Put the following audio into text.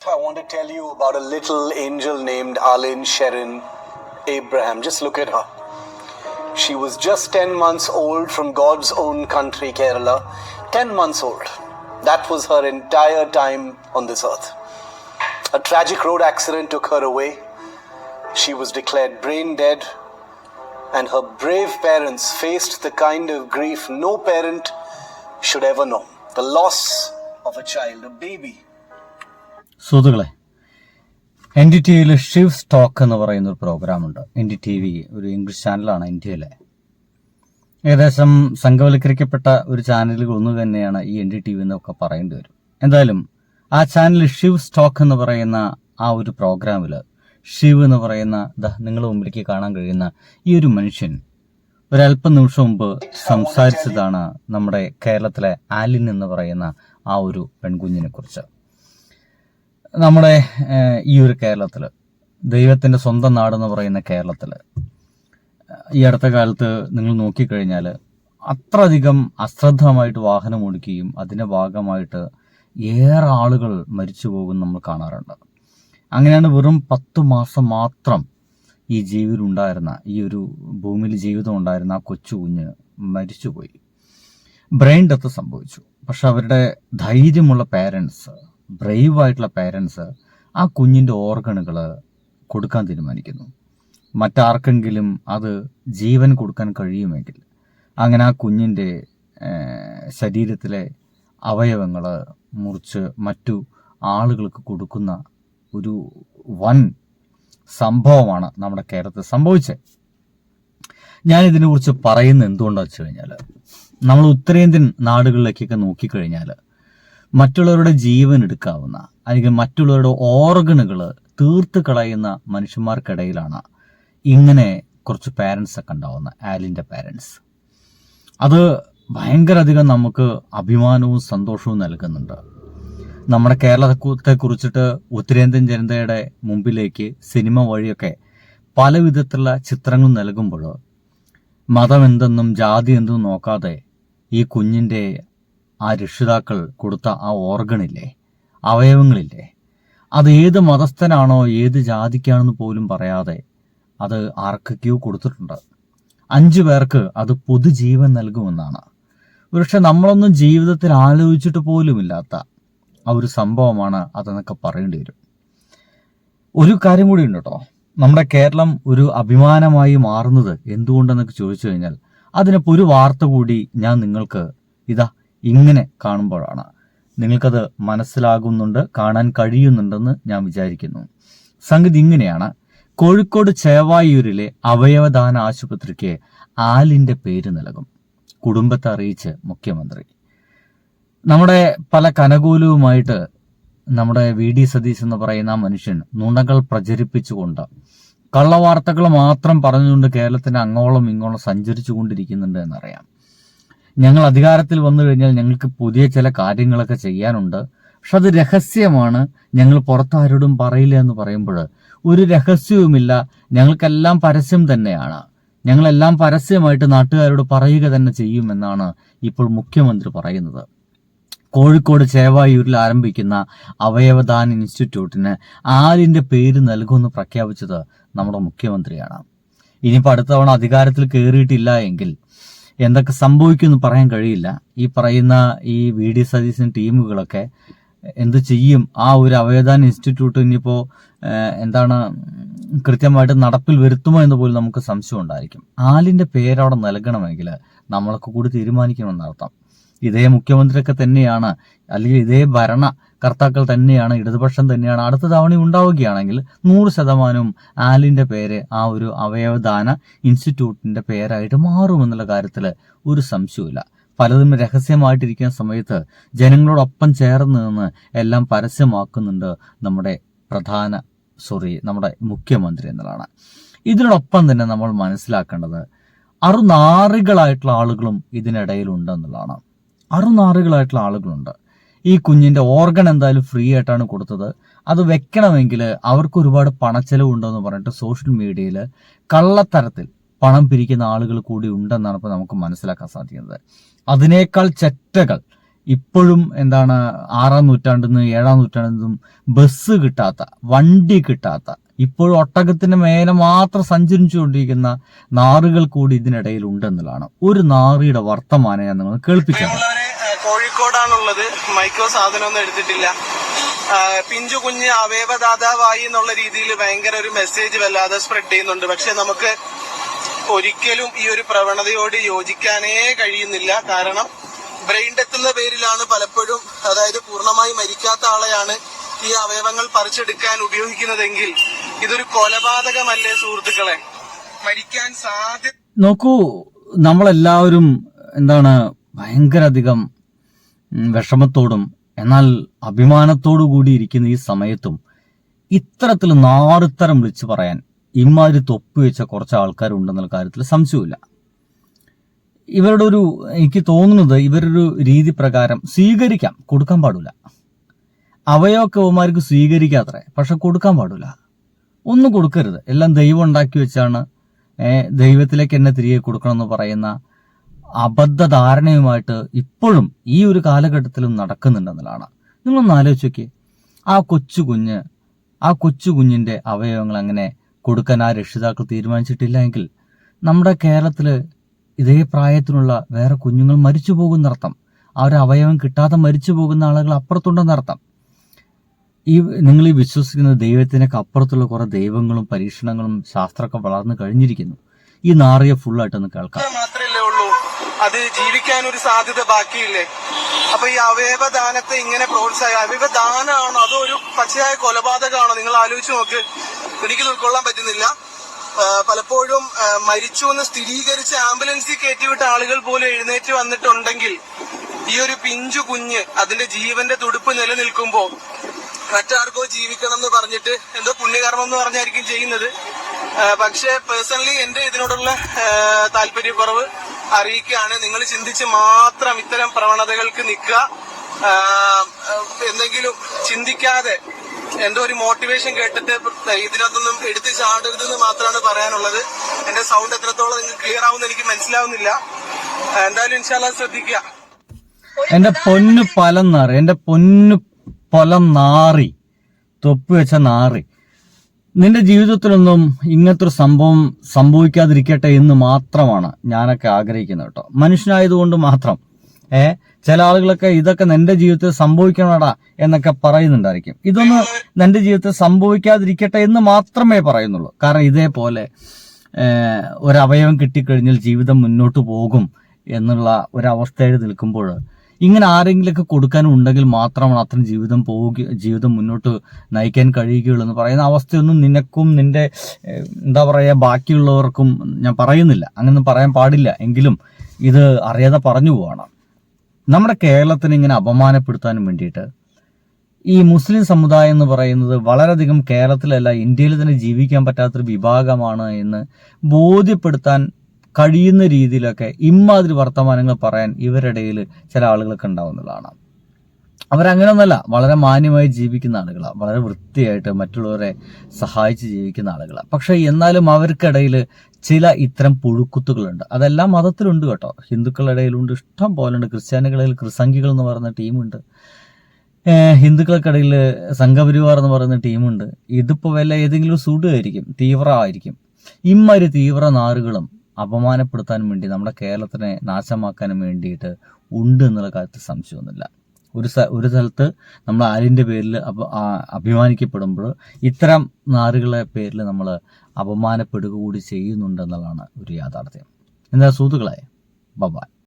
I want to tell you about a little angel named Alin Sharon Abraham. Just look at her. She was just 10 months old from God's own country, Kerala. 10 months old. That was her entire time on this earth. A tragic road accident took her away. She was declared brain dead, and her brave parents faced the kind of grief no parent should ever know. The loss of a child, a baby. സുഹൃത്തുക്കളെ, NDTV Shiv stock എന്ന് പറയുന്നൊരു പ്രോഗ്രാമുണ്ട്. NDTV ഒരു English ചാനലാണ് ഇന്ത്യയിലെ. ഏകദേശം സംഘവൽക്കരിക്കപ്പെട്ട ഒരു ചാനലുകൾ ഒന്ന് തന്നെയാണ് ഈ NDTV എന്നൊക്കെ പറയേണ്ടി വരും. എന്തായാലും ആ ചാനൽ ഷിവ് സ്റ്റോക്ക് എന്ന് പറയുന്ന ആ ഒരു പ്രോഗ്രാമിൽ ഷിവ് എന്ന് പറയുന്ന നിങ്ങൾ മുമ്പിലേക്ക് കാണാൻ കഴിയുന്ന ഈ ഒരു മനുഷ്യൻ ഒരല്പം നിമിഷം മുമ്പ് സംസാരിച്ചതാണ് നമ്മുടെ കേരളത്തിലെ ആലിൻ എന്ന് പറയുന്ന ആ ഒരു പെൺകുഞ്ഞിനെ കുറിച്ച്. നമ്മുടെ ഈ ഒരു കേരളത്തിൽ, ദൈവത്തിൻ്റെ സ്വന്തം നാടെന്ന് പറയുന്ന കേരളത്തിൽ ഈ അടുത്ത കാലത്ത് നിങ്ങൾ നോക്കിക്കഴിഞ്ഞാൽ അത്രയധികം അശ്രദ്ധമായിട്ട് വാഹനം ഓടിക്കുകയും അതിൻ്റെ ഭാഗമായിട്ട് ഏറെ ആളുകൾ മരിച്ചു പോകും നമ്മൾ കാണാറുണ്ട്. അങ്ങനെയാണ് വെറും 10 മാസം മാത്രം ഈ ജീവിതമുണ്ടായിരുന്ന, ഈ ഒരു ഭൂമിയിൽ ജീവിതം ഉണ്ടായിരുന്ന ആ കൊച്ചു കുഞ്ഞ് മരിച്ചുപോയി. ബ്രെയിൻ ഡെത്ത് സംഭവിച്ചു. പക്ഷെ അവരുടെ ധൈര്യമുള്ള പേരൻസ്, ബ്രേവായിട്ടുള്ള പേരൻസ് ആ കുഞ്ഞിൻ്റെ ഓർഗണുകൾ കൊടുക്കാൻ തീരുമാനിക്കുന്നു. മറ്റാർക്കെങ്കിലും അത് ജീവൻ കൊടുക്കാൻ കഴിയുമെങ്കിൽ അങ്ങനെ ആ കുഞ്ഞിൻ്റെ ശരീരത്തിലെ അവയവങ്ങൾ മുറിച്ച് മറ്റു ആളുകൾക്ക് കൊടുക്കുന്ന ഒരു വൻ സംഭവമാണ് നമ്മുടെ കേരളത്തിൽ സംഭവിച്ചത്. ഞാനിതിനെക്കുറിച്ച് പറയുന്നത് എന്തുകൊണ്ടാണെന്ന് വെച്ച് കഴിഞ്ഞാൽ, നമ്മൾ ഉത്തരേന്ത്യൻ നാടുകളിലേക്കൊക്കെ നോക്കിക്കഴിഞ്ഞാൽ മറ്റുള്ളവരുടെ ജീവൻ എടുക്കാവുന്ന അല്ലെങ്കിൽ മറ്റുള്ളവരുടെ ഓർഗനുകൾ തീർത്ത് കളയുന്ന മനുഷ്യന്മാർക്കിടയിലാണ് ഇങ്ങനെ കുറച്ച് പാരൻസ് ഒക്കെ ഉണ്ടാവുന്ന ആലിൻ്റെ പാരൻസ്. അത് ഭയങ്കര അധികം നമുക്ക് അഭിമാനവും സന്തോഷവും നൽകുന്നുണ്ട്. നമ്മുടെ കേരളത്തെ കുറിച്ചിട്ട് ഉത്തരേന്ത്യൻ ജനതയുടെ മുമ്പിലേക്ക് സിനിമ വഴിയൊക്കെ പല വിധത്തിലുള്ള ചിത്രങ്ങൾ നൽകുമ്പോൾ മതം എന്തെന്നും ജാതി എന്തെന്നും നോക്കാതെ ഈ കുഞ്ഞിൻ്റെ ആ രക്ഷിതാക്കൾ കൊടുത്ത ആ ഓർഗണില്ലേ, അവയവങ്ങളില്ലേ, അത് ഏത് മതസ്ഥനാണോ ഏത് ജാതിക്കാണെന്ന് പോലും പറയാതെ അത് ആർക്കൊക്കെയോ കൊടുത്തിട്ടുണ്ട്. 5 പേർക്ക് അത് പൊതുജീവൻ നൽകുമെന്നാണ്. പക്ഷെ നമ്മളൊന്നും ജീവിതത്തിൽ ആലോചിച്ചിട്ട് പോലുമില്ലാത്ത ആ ഒരു സംഭവമാണ് അതെന്നൊക്കെ പറയേണ്ടി വരും. ഒരു കാര്യം കൂടി ഉണ്ട് കേട്ടോ, നമ്മുടെ കേരളം ഒരു അഭിമാനമായി മാറുന്നത് എന്തുകൊണ്ടെന്നൊക്കെ ചോദിച്ചു കഴിഞ്ഞാൽ അതിനിപ്പോൾ ഒരു വാർത്ത കൂടി ഞാൻ നിങ്ങൾക്ക് ഇങ്ങനെ കാണുമ്പോഴാണ്. നിങ്ങൾക്കത് മനസ്സിലാകുന്നുണ്ട്, കാണാൻ കഴിയുന്നുണ്ടെന്ന് ഞാൻ വിചാരിക്കുന്നു. സംഗതി ഇങ്ങനെയാണ്. കോഴിക്കോട് ചേവായൂരിലെ അവയവദാന ആശുപത്രിക്ക് ആലിൻ്റെ പേര് നൽകും. കുടുംബത്തെ അറിയിച്ച് മുഖ്യമന്ത്രി. നമ്മുടെ പല കനകൂലവുമായിട്ട് നമ്മുടെ VD സതീശ് എന്ന് പറയുന്ന മനുഷ്യൻ നുണകൾ പ്രചരിപ്പിച്ചുകൊണ്ട് കള്ളവാർത്തകൾ മാത്രം പറഞ്ഞുകൊണ്ട് കേരളത്തിന് അങ്ങോളം ഇങ്ങോളം സഞ്ചരിച്ചു കൊണ്ടിരിക്കുന്നുണ്ട് എന്നറിയാം. ഞങ്ങൾ അധികാരത്തിൽ വന്നു കഴിഞ്ഞാൽ ഞങ്ങൾക്ക് പുതിയ ചില കാര്യങ്ങളൊക്കെ ചെയ്യാനുണ്ട്, പക്ഷെ അത് രഹസ്യമാണ്, ഞങ്ങൾ പുറത്താരോടും പറയില്ല എന്ന് പറയുമ്പോൾ ഒരു രഹസ്യവുമില്ല, ഞങ്ങൾക്കെല്ലാം പരസ്യം തന്നെയാണ്, ഞങ്ങളെല്ലാം പരസ്യമായിട്ട് നാട്ടുകാരോട് പറയുക തന്നെ ചെയ്യുമെന്നാണ് ഇപ്പോൾ മുഖ്യമന്ത്രി പറയുന്നത്. കോഴിക്കോട് ചേവായൂരിൽ ആരംഭിക്കുന്ന അവയവദാന ഇൻസ്റ്റിറ്റ്യൂട്ടിന് ആലിൻ്റെ പേര് നൽകുമെന്ന് പ്രഖ്യാപിച്ചത് നമ്മുടെ മുഖ്യമന്ത്രിയാണ്. ഇനിയിപ്പോൾ അടുത്ത തവണ അധികാരത്തിൽ കയറിയിട്ടില്ല എങ്കിൽ എന്തൊക്കെ സംഭവിക്കുമെന്ന് പറയാൻ കഴിയില്ല. ഈ പറയുന്ന ഈ VD സതീശൻ ടീമുകളൊക്കെ എന്ത് ചെയ്യും? ആ ഒരു അവയവദാന ഇൻസ്റ്റിറ്റ്യൂട്ട് ഇനിയിപ്പോൾ കൃത്യമായിട്ട് നടപ്പിൽ വരുത്തുമോ എന്ന് പോലും നമുക്ക് സംശയം ഉണ്ടായിരിക്കും. ആലിൻ്റെ പേരവിടെ നൽകണമെങ്കിൽ നമ്മളൊക്കെ കൂടി തീരുമാനിക്കണമെന്നർത്ഥം. ഇതേ മുഖ്യമന്ത്രിയൊക്കെ തന്നെയാണ്, അല്ലെങ്കിൽ ഇതേ ഭരണകർത്താക്കൾ തന്നെയാണ്, ഇടതുപക്ഷം തന്നെയാണ് അടുത്ത തവണ ഉണ്ടാവുകയാണെങ്കിൽ 100% ആലിൻ്റെ പേര് ആ ഒരു അവയവദാന ഇൻസ്റ്റിറ്റ്യൂട്ടിൻ്റെ പേരായിട്ട് മാറുമെന്നുള്ള കാര്യത്തിൽ ഒരു സംശയമില്ല. പലതും രഹസ്യമായിട്ടിരിക്കുന്ന സമയത്ത് ജനങ്ങളോടൊപ്പം ചേർന്ന് നിന്ന് എല്ലാം പരസ്യമാക്കുന്നുണ്ട് നമ്മുടെ മുഖ്യമന്ത്രി എന്നുള്ളതാണ്. ഇതിനോടൊപ്പം തന്നെ നമ്മൾ മനസ്സിലാക്കേണ്ടത് അറുനാറികളായിട്ടുള്ള ആളുകളും ഇതിനിടയിലുണ്ടെന്നുള്ളതാണ്. അറുനാറികളായിട്ടുള്ള ആളുകളുണ്ട്. ഈ കുഞ്ഞിൻ്റെ ഓർഗൻ എന്തായാലും ഫ്രീ ആയിട്ടാണ് കൊടുത്തത്. അത് വെക്കണമെങ്കിൽ അവർക്ക് ഒരുപാട് പണച്ചെലവുണ്ടെന്ന് പറഞ്ഞിട്ട് സോഷ്യൽ മീഡിയയിൽ കള്ളത്തരത്തിൽ പണം പിരിക്കുന്ന ആളുകൾ കൂടി ഉണ്ടെന്നാണ് ഇപ്പോൾ നമുക്ക് മനസ്സിലാക്കാൻ സാധിക്കുന്നത്. അതിനേക്കാൾ ചെറ്റകൾ ഇപ്പോഴും എന്താണ് 6-ാം നൂറ്റാണ്ടിൽ നിന്ന് 7-ാം നൂറ്റാണ്ടിൽ നിന്നും ബസ് കിട്ടാത്ത, വണ്ടി കിട്ടാത്ത, ഇപ്പോഴും ഒട്ടകത്തിന്റെ മേലെ മാത്രം സഞ്ചരിച്ചുകൊണ്ടിരിക്കുന്ന നാറുകൾ കൂടി ഇതിനിടയിൽ ഉണ്ടെന്നുള്ളതാണ് ഒരു നാറിയുടെ വർത്തമാനം ഞാൻ നിങ്ങൾ കേൾപ്പിച്ചത്. കോഴിക്കോടാണുള്ളത്. മൈക്രോ സാധനമൊന്നും എടുത്തിട്ടില്ല. പിഞ്ചു കുഞ്ഞ് അവയവദാതാവായി എന്നുള്ള രീതിയിൽ ഭയങ്കര ഒരു മെസ്സേജ് വല്ലാതെ സ്പ്രെഡ് ചെയ്യുന്നുണ്ട്. പക്ഷെ നമുക്ക് ഒരിക്കലും ഈ ഒരു പ്രവണതയോട് യോജിക്കാനേ കഴിയുന്നില്ല. കാരണം ബ്രെയിൻ ഡെത്ത് എന്ന പേരിലാണ് പലപ്പോഴും, അതായത് പൂർണ്ണമായി മരിക്കാത്ത ആളെയാണ് ഈ അവയവങ്ങൾ പറിച്ചെടുക്കാൻ ഉപയോഗിക്കുന്നതെങ്കിൽ ഇതൊരു കൊലപാതകമല്ലേ സുഹൃത്തുക്കളെ? മരിക്കാൻ സാധ്യത നോക്കൂ, നമ്മളെല്ലാവരും എന്താണ് ഭയങ്കര അധികം വിഷമത്തോടും എന്നാൽ അഭിമാനത്തോടു കൂടി ഇരിക്കുന്ന ഈ സമയത്തും ഇത്തരത്തിൽ നാറുത്തരം വിളിച്ചു പറയാൻ ഇമാതിരി തൊപ്പി വെച്ച കുറച്ച് ആൾക്കാരുണ്ടെന്നുള്ള കാര്യത്തിൽ സംശയമില്ല. ഇവരുടെ ഒരു, എനിക്ക് തോന്നുന്നത് ഇവരൊരു രീതി പ്രകാരം സ്വീകരിക്കാം, കൊടുക്കാൻ പാടില്ല. അവയൊക്കെ അവന്മാർക്ക് സ്വീകരിക്കാത്രേ, പക്ഷെ കൊടുക്കാൻ പാടില്ല. ഒന്നും കൊടുക്കരുത്. എല്ലാം ദൈവം ഉണ്ടാക്കി വെച്ചാണ് ദൈവത്തിലേക്ക് എന്നെ തിരികെ കൊടുക്കണം എന്ന് പറയുന്ന അബദ്ധധാരണയുമായിട്ട് ഇപ്പോഴും ഈ ഒരു കാലഘട്ടത്തിലും നടക്കുന്നുണ്ടെന്നുള്ളതാണ്. നിങ്ങളൊന്ന് ആലോചിച്ച് നോക്കിയേ, ആ കൊച്ചു കുഞ്ഞിന്റെ അവയവങ്ങൾ അങ്ങനെ കൊടുക്കാൻ ആ രക്ഷിതാക്കൾ തീരുമാനിച്ചിട്ടില്ല എങ്കിൽ നമ്മുടെ കേരളത്തില് ഇതേ പ്രായത്തിനുള്ള വേറെ കുഞ്ഞുങ്ങൾ മരിച്ചു പോകുന്നർത്ഥം. ആ ഒരു അവയവം കിട്ടാതെ മരിച്ചു പോകുന്ന ആളുകൾ അപ്പുറത്തുണ്ടെന്നർത്ഥം. നിങ്ങൾ ഈ വിശ്വസിക്കുന്ന ദൈവത്തിനൊക്കെ അപ്പുറത്തുള്ള കുറെ ദൈവങ്ങളും പരീക്ഷണങ്ങളും ശാസ്ത്രമൊക്കെ വളർന്നു കഴിഞ്ഞിരിക്കുന്നു. ഈ നാറിയ ഫുള്ളായിട്ടൊന്ന് കേൾക്കാം. മാത്രമല്ലേ ഉള്ളൂ, അത് ജീവിക്കാൻ ഒരു സാധ്യത ബാക്കിയില്ലേ? അപ്പൊ ഈ അവയവദാനത്തെ ഇങ്ങനെ അവയവദാനമാണോ അതോ ഒരു പച്ചയായ കൊലപാതകമാണോ? നിങ്ങൾ ആലോചിച്ച് നോക്ക്. എനിക്ക് ഉൾക്കൊള്ളാൻ പറ്റുന്നില്ല. പലപ്പോഴും മരിച്ചു എന്ന് സ്ഥിരീകരിച്ച് ആംബുലൻസിൽ കയറ്റിവിട്ട ആളുകൾ പോലും എഴുന്നേറ്റ് വന്നിട്ടുണ്ടെങ്കിൽ ഈ ഒരു പിഞ്ചു കുഞ്ഞ് അതിന്റെ ജീവന്റെ തുടിപ്പ് നിലനിൽക്കുമ്പോ മറ്റാർക്കോ ജീവിക്കണം എന്ന് പറഞ്ഞിട്ട് എന്തോ പുണ്യകർമ്മം എന്ന് പറഞ്ഞായിരിക്കും ചെയ്യുന്നത്. പക്ഷെ പേഴ്സണലി എന്റെ ഇതിനോടുള്ള താല്പര്യക്കുറവ് അറിയിക്കുകയാണ്. നിങ്ങൾ ചിന്തിച്ച് മാത്രം ഇത്തരം പ്രവണതകൾക്ക് നിൽക്കുക. എന്തെങ്കിലും ചിന്തിക്കാതെ എന്തോ ഒരു മോട്ടിവേഷൻ കേട്ടിട്ട് ഇതിനകത്തൊന്നും എടുത്ത് ചാടരുതെന്ന് മാത്രമാണ് പറയാനുള്ളത്. എന്റെ സൗണ്ട് എത്രത്തോളം നിങ്ങൾക്ക് ക്ലിയർ ആവുമെന്ന് എനിക്ക് മനസ്സിലാവുന്നില്ല. എന്തായാലും ഇൻഷാല്ലാ ശ്രദ്ധിക്കുക. എന്റെ പൊന്നു പലം നാറി, എന്റെ പൊന്നു പൊലം നാറി, തൊപ്പി വെച്ച നാറി, നിന്റെ ജീവിതത്തിലൊന്നും ഇങ്ങനത്തെ ഒരു സംഭവം സംഭവിക്കാതിരിക്കട്ടെ എന്ന് മാത്രമാണ് ഞാനൊക്കെ ആഗ്രഹിക്കുന്നത് കേട്ടോ. മനുഷ്യനായതുകൊണ്ട് മാത്രം. ചില ആളുകളൊക്കെ ഇതൊക്കെ നിന്റെ ജീവിതത്തിൽ സംഭവിക്കണടാ എന്നൊക്കെ പറയുന്നുണ്ടായിരിക്കും. ഇതൊന്നും നിന്റെ ജീവിതത്തിൽ സംഭവിക്കാതിരിക്കട്ടെ എന്ന് മാത്രമേ പറയുന്നുള്ളൂ. കാരണം ഇതേപോലെ ഒരവയവം കിട്ടിക്കഴിഞ്ഞാൽ ജീവിതം മുന്നോട്ട് പോകും എന്നുള്ള ഒരവസ്ഥയിൽ നിൽക്കുമ്പോൾ ഇങ്ങനെ ആരെങ്കിലുമൊക്കെ കൊടുക്കാനുണ്ടെങ്കിൽ മാത്രമാണ് അത്രയും ജീവിതം മുന്നോട്ട് നയിക്കാൻ കഴിയുകയുള്ളൂ എന്ന് പറയുന്ന അവസ്ഥയൊന്നും നിനക്കും നിന്റെ എന്താ പറയുക ബാക്കിയുള്ളവർക്കും ഞാൻ പറയുന്നില്ല. അങ്ങനൊന്നും പറയാൻ പാടില്ല. എങ്കിലും ഇത് അറിയാതെ പറഞ്ഞു പോവാണ്. നമ്മുടെ കേരളത്തിന് ഇങ്ങനെ അപമാനപ്പെടുത്താനും വേണ്ടിയിട്ട് ഈ മുസ്ലിം സമുദായം എന്ന് പറയുന്നത് വളരെയധികം കേരളത്തിലല്ല ഇന്ത്യയിൽ തന്നെ ജീവിക്കാൻ പറ്റാത്തൊരു വിഭാഗമാണ് എന്ന് ബോധ്യപ്പെടുത്താൻ കഴിയുന്ന രീതിയിലൊക്കെ ഇമാതിരി വർത്തമാനങ്ങൾ പറയാൻ ഇവരിടയിൽ ചില ആളുകളൊക്കെ ഉണ്ടാവുന്നതാണ്. അവരങ്ങനെയൊന്നല്ല, വളരെ മാന്യമായി ജീവിക്കുന്ന ആളുകളാണ്, വളരെ വൃത്തിയായിട്ട് മറ്റുള്ളവരെ സഹായിച്ച് ജീവിക്കുന്ന ആളുകളാണ്. പക്ഷെ എന്നാലും അവർക്കിടയിൽ ചില ഇത്തരം പുഴുക്കുത്തുകളുണ്ട്. അതെല്ലാം മതത്തിലുണ്ട് കേട്ടോ. ഹിന്ദുക്കളുടെ ഇടയിലുണ്ട്, ഇഷ്ടം പോലെ ഉണ്ട്. ക്രിസ്ത്യാനികളിൽ ക്രിസംഖികൾ എന്ന് പറയുന്ന ടീമുണ്ട്. ഹിന്ദുക്കൾക്കിടയിൽ സംഘപരിവാർ എന്ന് പറയുന്ന ടീമുണ്ട്. ഇതിപ്പോൾ വല്ല ഏതെങ്കിലും സുഡായിരിക്കും, തീവ്രമായിരിക്കും. ഇമ്മാതിരി തീവ്ര നാറുകളും അപമാനപ്പെടുത്താനും വേണ്ടി നമ്മുടെ കേരളത്തിനെ നാശമാക്കാനും വേണ്ടിയിട്ട് ഉണ്ട് എന്നുള്ള കാര്യത്തിൽ സംശയമൊന്നുമില്ല. ഒരു സ്ഥലത്ത് നമ്മൾ ആരിൻ്റെ പേരിൽ അഭിമാനിക്കപ്പെടുമ്പോൾ ഇത്തരം നാറുകളെ പേരിൽ നമ്മൾ അപമാനപ്പെടുക കൂടി ചെയ്യുന്നുണ്ടെന്നുള്ളതാണ് ഒരു യാഥാർത്ഥ്യം. എന്താ സുഹൃത്തുക്കളെ, ബൈ.